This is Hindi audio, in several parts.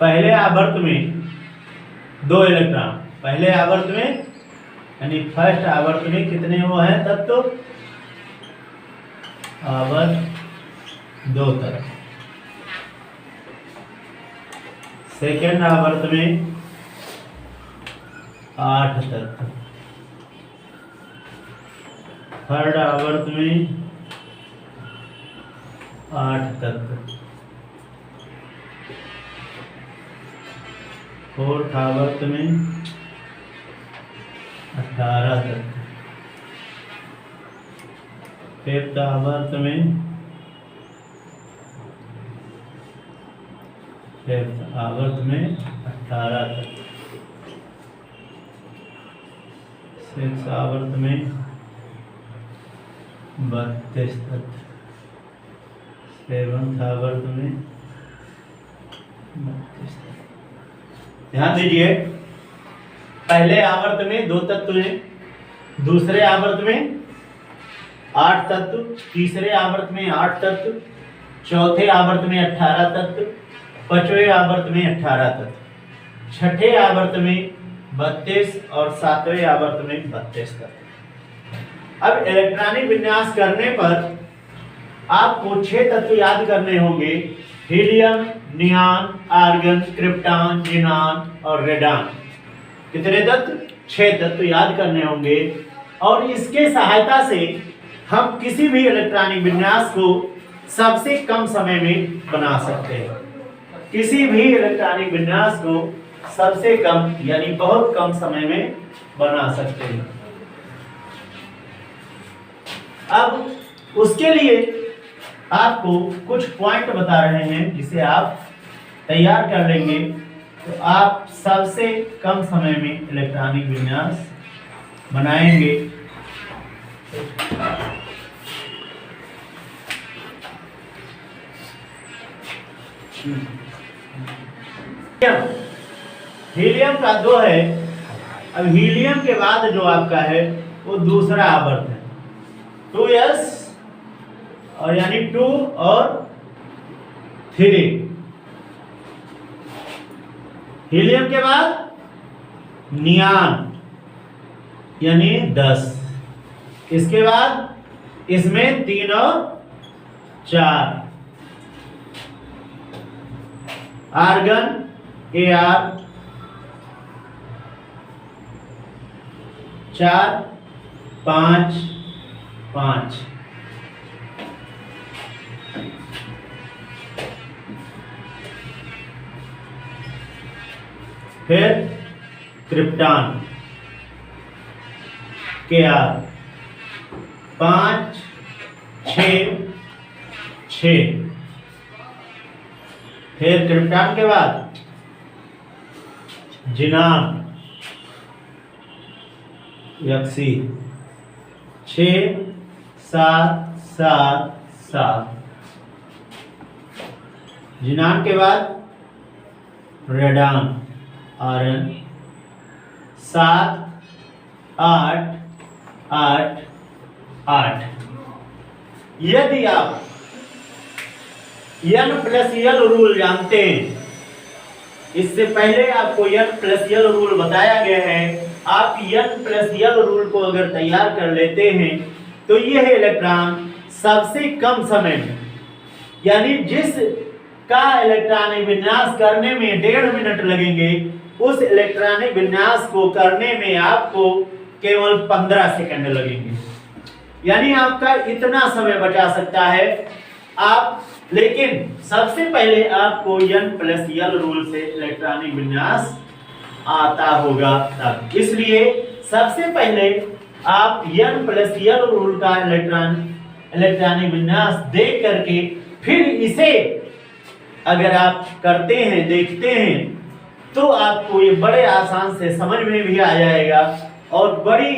पहले आवर्त में 2 इलेक्ट्रॉन, पहले आवर्त में यानी फर्स्ट आवर्त में कितने वो हैं तत्व? आवर्त 2 तत्व। सेकेंड आवर्त में 8 तत्व, थर्ड आवर्त में 8 तत्व, फोर्थ आवर्त में 18 तत्व, फिफ्थ आवर्त में 18 तत्व, सिक्स आवर्त में 32 तत्व, सेवंथ आवर्त में 32 तत्व। ध्यान दीजिए, पहले आवर्त में 2 तत्व हैं, दूसरे आवर्त में 8 तत्व, तीसरे आवर्त में 8 तत्व, चौथे आवर्त में 18 तत्व, पांचवें आवर्त में 18 तत्व, छठे आवर्त में 32 और सातवें आवर्त में 32 तत्व। अब इलेक्ट्रॉनिक विन्यास करने पर आपको 6 तत्व याद करने होंगे: helium, neon, argon, krypton, xenon और रेडॉन। कितने तत्व? 6 तत्व याद करने होंगे। और इसके सहायता से हम किसी भी इलेक्ट्रॉनिक विन्यास को सबसे कम समय में बना सकते हैं। किसी भी इलेक्ट्रॉनिक विन्यास को सबसे कम यानी बहुत कम समय में बना सकते हैं। अब उसके लिए आपको कुछ पॉइंट बता रहे हैं, जिसे आप तैयार कर लेंगे तो आप सबसे कम समय में इलेक्ट्रॉनिक विन्यास बनाएंगे। हीलियम का 2 है। अब हीलियम के बाद जो आपका है वो दूसरा आवर्त है 2s, और यानी 2 और 3। हीलियम के बाद नियॉन यानी 10। इसके बाद इसमें 3 और 4। Argon Ar 4 5 5। फिर क्रिप्टॉन Kr 5 6 6। फिर क्रिप्टॉन के बाद ज़ीनॉन यक्सी 6 7 7 7। ज़ीनॉन के बाद रेडॉन Rn 7 8 8 8। यदि आप N+L रूल जानते हैं, इससे पहले आपको N+L रूल बताया गया है। आप N+L रूल को अगर तैयार कर लेते हैं तो यह इलेक्ट्रॉन सबसे कम समय में, यानी जिस का इलेक्ट्रॉनिक विन्यास करने में 1.5 मिनट लगेंगे, उस इलेक्ट्रॉनिक विन्यास को करने में आपको केवल 15 सेकंड लगेंगे। यानी आपका इतना समय बचा सकता है आप। लेकिन सबसे पहले आपको N+L रूल से इलेक्ट्रॉनिक विन्यास आता होगा तब। इसलिए सबसे पहले आप N+L रूल का इलेक्ट्रॉनिक विन्यास देख करके फिर इसे अगर आप करते हैं, देखते हैं, तो आपको ये बड़े आसान से समझ में भी आ जाएगा और बड़ी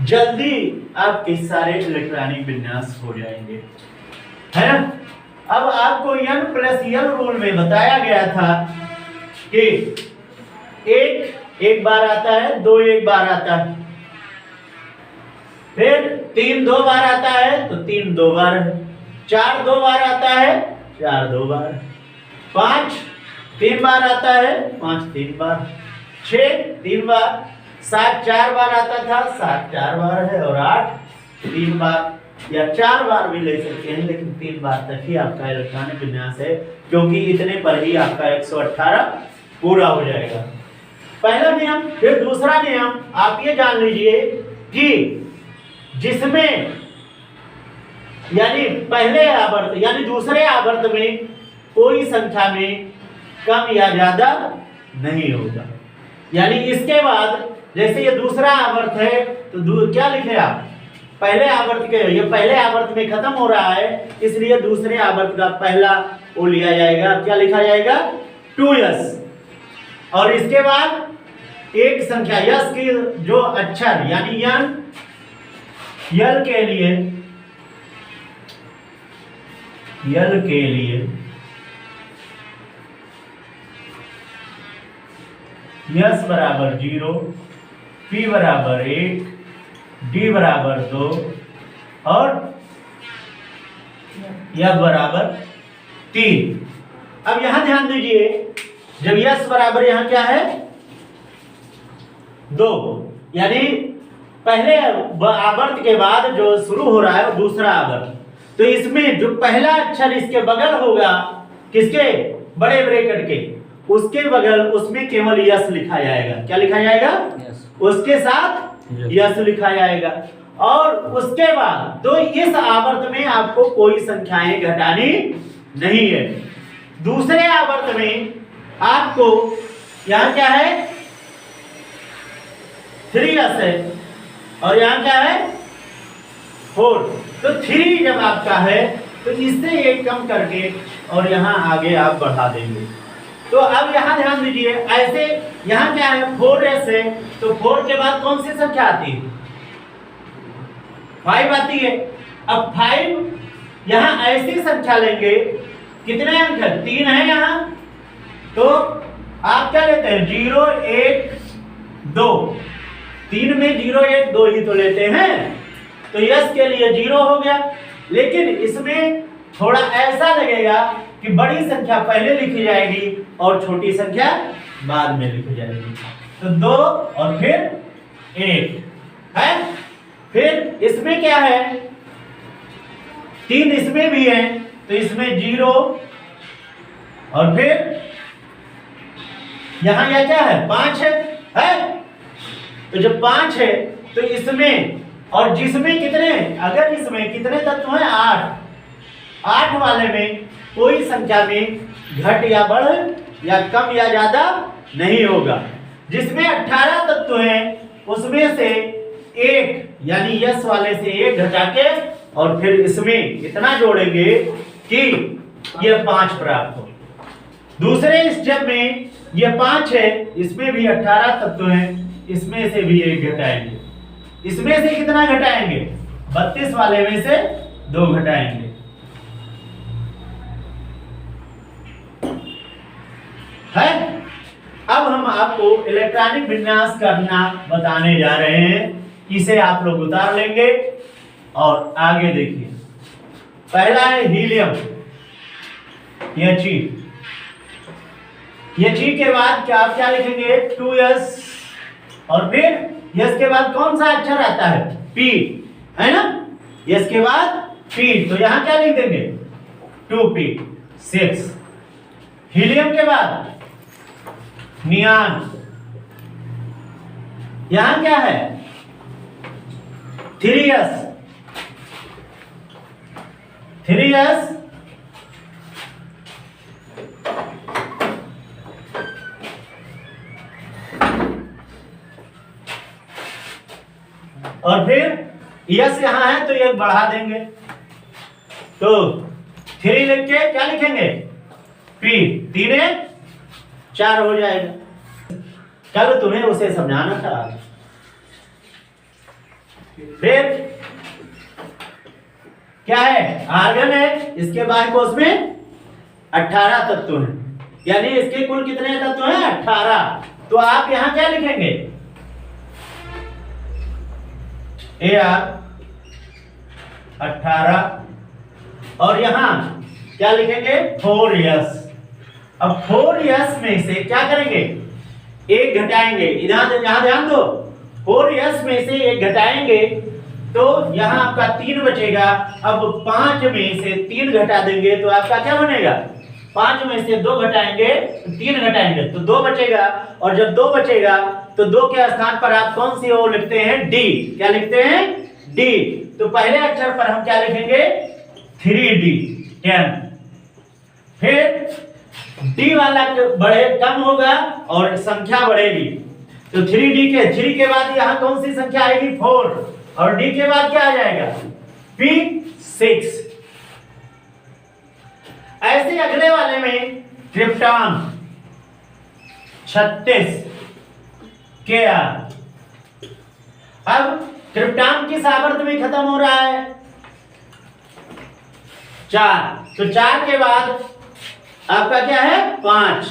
जल्दी आपके सारे इलेक्ट्रॉनिक विन्यास हो जाएंगे, है ना। अब आपको N+L रूल में बताया गया था कि 1 एक बार आता है, 2 एक बार आता है, फिर 3 2 बार आता है तो 3 2 बार है, 4 2 बार आता है, 4 2 बार, 5 3 बार आता है, 5 3 बार, 6 3 बार, 7 4 बार आता था, 7 4 बार है, और 8 3 बार या 4 बार भी ले सकते हैं, लेकिन 3 बार तक ही आपका इलेक्ट्रॉनिक विन्यास है, क्योंकि इतने पर ही आपका 118 पूरा हो जाएगा। पहला नियम। फिर दूसरा नियम आप ये जान लीजिए कि जिसमें यानी पहले आवर्त यानी दूसरे आवर्त में कोई संख्या में कम या ज्यादा नहीं होगा। यानी इसके बाद जैसे ये दूसरा आवर्त है तो क्या लिखे आप, पहले आवर्त के, ये पहले आवर्त में खत्म हो रहा है, इसलिए दूसरे आवर्त का पहला वो लिया जाएगा, क्या लिखा जाएगा, 2s। और इसके बाद एक संख्या यस की जो अक्षर यानी यल के लिए यस बराबर 0, पी बराबर 1, डी बराबर 2 और यस बराबर 3। अब यहां ध्यान दीजिए, जब यस बराबर यहां क्या है 2, यानी पहले आवर्त के बाद जो शुरू हो रहा है वो दूसरा आवर्त, तो इसमें जो पहला अक्षर इसके बगल होगा, किसके, बड़े ब्रैकेट के, उसके बगल उसमें केवल यस लिखा जाएगा। क्या लिखा जाएगा, उसके साथ यस लिखा जाएगा। और उसके बाद तो इस आवर्त में आपको कोई संख्याएं घटानी नहीं है। दूसरे आवर्त में आपको यहां क्या है 3s है और यहां क्या है 4, तो 3 जब आपका है तो इससे एक कम करके और यहां आगे आप बढ़ा देंगे। तो अब यहां ध्यान दीजिए, ऐसे यहां क्या है 4s है, तो 4 के बाद कौन सी संख्या आती है, 5 आती है। अब 5 यहां ऐसी संख्या लेंगे, कितने अंक है, 3 है यहां, तो आप क्या लेते हैं 0 1 2, 3 में 0 1 2 ही तो लेते हैं, तो यस के लिए 0 हो गया। लेकिन इसमें थोड़ा ऐसा लगेगा कि बड़ी संख्या पहले लिखी जाएगी और छोटी संख्या बाद में लिखी जाएगी, तो 2 और फिर 1 है। फिर इसमें क्या है 3 इसमें भी है, तो इसमें 0 और फिर यहां यह क्या है 5 है, तो जब 5 है तो इसमें और जिसमें कितने, अगर इसमें कितने तत्व हैं 8 वाले में कोई संख्या में घट या बढ़ या कम या ज्यादा नहीं होगा। जिसमें 18 तत्व हैं उसमें से एक यानी यस वाले से एक घटा के और फिर इसमें इतना जोड़ेंगे कि यह 5 प्राप्त हो। दूसरे स्टेप में यह 5 है, इसमें भी 18 तत्व हैं, इसमें से भी एक घटाएंगे। इसमें से कितना घटाएंगे 32 वाले में से 2 घटाएंगे। है, अब हम आपको इलेक्ट्रॉनिक विन्यास करना बताने जा रहे हैं, इसे आप लोग उतार लेंगे और आगे देखिए। पहला है हीलियम, He के बाद क्या आप क्या लिखेंगे 2s और फिर यस के बाद कौन सा अक्षर आता है P, है ना, यस के बाद P, तो यहां क्या लिख देंगे 2p 6। हीलियम के बाद नियान, यहां क्या है 3s और फिर यस यहां है तो ये बढ़ा देंगे, तो 3 लिख के क्या लिखेंगे P, 3 4 हो जाएगा। कल तुम्हें उसे समझाना था। फिर क्या है आर्गन है, इसके बाद कोष में 18 तत्व हैं, यानी इसके कुल कितने तत्व हैं 18, तो आप यहां क्या लिखेंगे AR 18 और यहां क्या लिखेंगे 4s अब 4s में से क्या करेंगे, एक घटाएंगे, इधर यहां ध्यान दो, 4s में से एक घटाएंगे तो यहां आपका 3 बचेगा। अब 5 में से 3 घटा देंगे तो आपका क्या बनेगा, 5 में से 2 घटाएंगे 3 घटाएंगे तो 2 बचेगा। और जब 2 बचेगा तो 2 के स्थान पर आप कौन सी वो लिखते हैं, डी। क्या लिखते हैं, डी। तो पहले अक्षर पर हम क्या लिखेंगे, 3D 10। फिर डी वाला बढ़े कम होगा और संख्या बढ़ेगी, तो 3D के 3 के बाद यहां कौन सी संख्या आएगी, 4, और डी के बाद क्या आ जाएगा, P6। ऐसे अगले वाले में क्रिप्टॉन 36 Kr। अब क्रिप्टॉन किस आवर्त में खत्म हो रहा है, 4, तो 4 के बाद आपका क्या है, 5,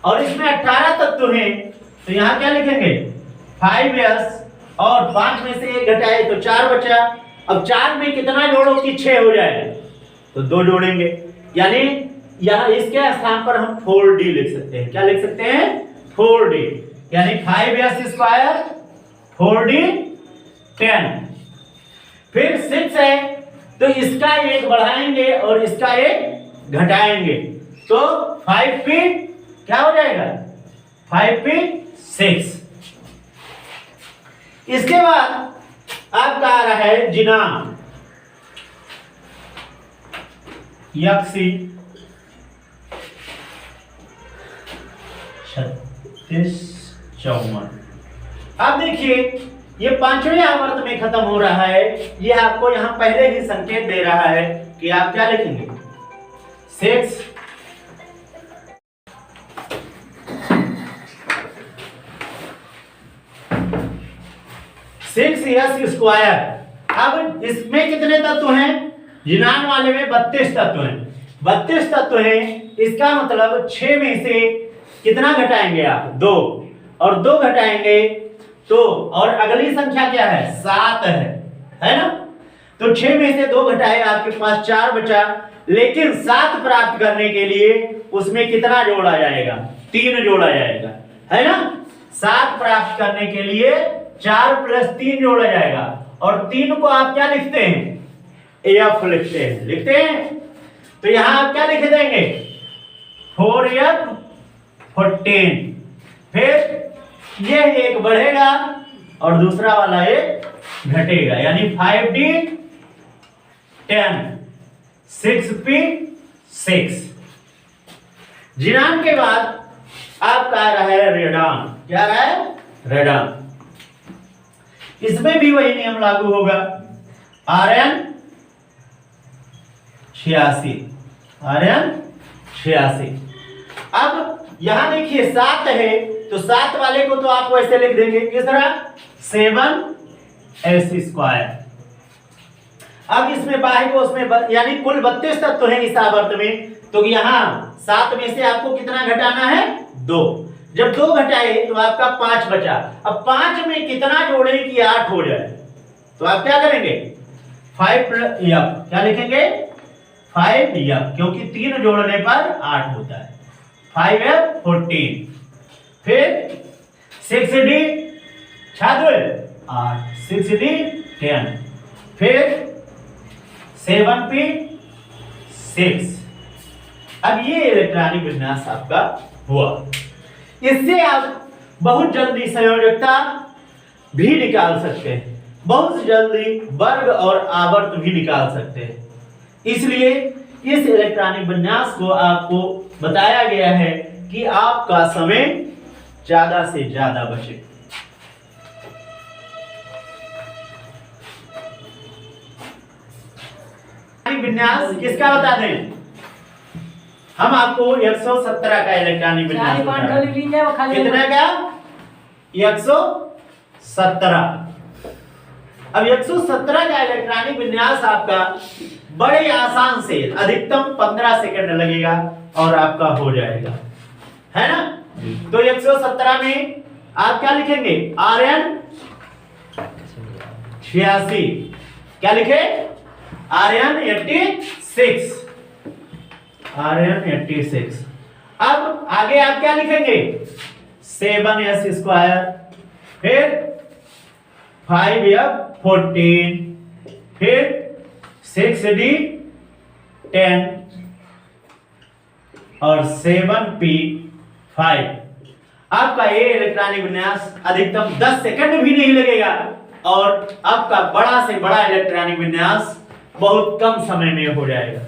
और इसमें 18 तत्व हैं तो यहां क्या लिखेंगे, 5s, और 5 में से 1 घटाए तो 4 बचा। अब 4 में कितना जोड़ो कि 6 हो जाए, तो 2 जोड़ेंगे, यानी यहां इसके स्थान पर हम 4D लिख सकते हैं। क्या लिख सकते हैं, 4D, यानी 5s स्क्वायर 4D 10। फिर 6 है तो इसका 1 बढ़ाएंगे और इसका 1 घटाएंगे तो 5p क्या हो जाएगा, 5p6। इसके बाद आपका आ रहा है जिनान, यक्सी 36 54। अब देखिए ये 5वें आवर्त में खत्म हो रहा है, ये आपको यहां पहले ही संकेत दे रहा है कि आप क्या लिखेंगे, 6 6s स्क्वायर। अब इसमें कितने तत्व हैं, जिनान वाले में 32 तत्व हैं, 32 तत्व हैं, इसका मतलब 6 में से कितना घटाएंगे आप, 2, और 2 घटाएंगे तो, और अगली संख्या क्या है, 7 है ना, तो 6 में से 2 घटाए आपके पास 4 बचा। लेकिन 7 प्राप्त करने के लिए उसमें कितना जोड़ा जाएगा, 3 जोड़ा जाएगा, है ना। 7 प्राप्त करने के लिए 4 + 3 जोड़ा जाएगा, और 3 को आप क्या लिखते हैं, F लिखते हैं। तो यहां आप क्या लिख देंगे, 4F 14। फिर ये एक बढ़ेगा और दूसरा वाला एक घटेगा, यानी 5D 10 6p6। जिनान के बाद आपका आ रहा है रेडॉन। क्या रहा है, रेडॉन। इसमें भी वही नियम लागू होगा, Rn 86 Rn 86। अब यहां देखिए 7 है तो 7 वाले को तो आप वैसे लिख देंगे, किस तरह, 7s स्क्वायर। अब इसमें बाह्य को उसमें यानी कुल 32 तत्व हैं इस आवर्त में, तो यहां 7 में से आपको कितना घटाना है, 2। जब 2 घटाए तो आपका 5 बचा। अब 5 में कितना जोड़े कि 8 हो जाए, तो आप क्या करेंगे, 5 + F। क्या लिखेंगे, 5F, क्योंकि 3 जोड़ने पर 8 होता है, 5F 14। फिर 6D 8 6D 10। फिर 7p6। अब ये इलेक्ट्रॉनिक विन्यास आपका हुआ। इससे आप बहुत जल्दी संयोजकता भी निकाल सकते हैं, बहुत जल्दी वर्ग और आवर्त भी निकाल सकते हैं। इसलिए इस इलेक्ट्रॉनिक विन्यास को आपको बताया गया है कि आपका समय ज्यादा से ज्यादा बचे। विन्यास किसका बता दें, हम आपको 117 का इलेक्ट्रॉनिक विन्यास कितने का, 117। अब 117 का इलेक्ट्रॉनिक विन्यास आपका बड़े आसान से अधिकतम 15 सेकंड लगेगा और आपका हो जाएगा, है ना। तो 117 में आप क्या लिखेंगे, Rn 86। क्या लिखे, Rn 86 Rn 86। अब आगे आप क्या लिखेंगे, 7s², फिर 5f 14, फिर 6d 10 और 7p 5। आपका ये इलेक्ट्रॉनिक विन्यास अधिकतम 10 सेकंड भी नहीं लगेगा और आपका बड़ा से बड़ा इलेक्ट्रॉनिक विन्यास बहुत कम समय में हो जाएगा।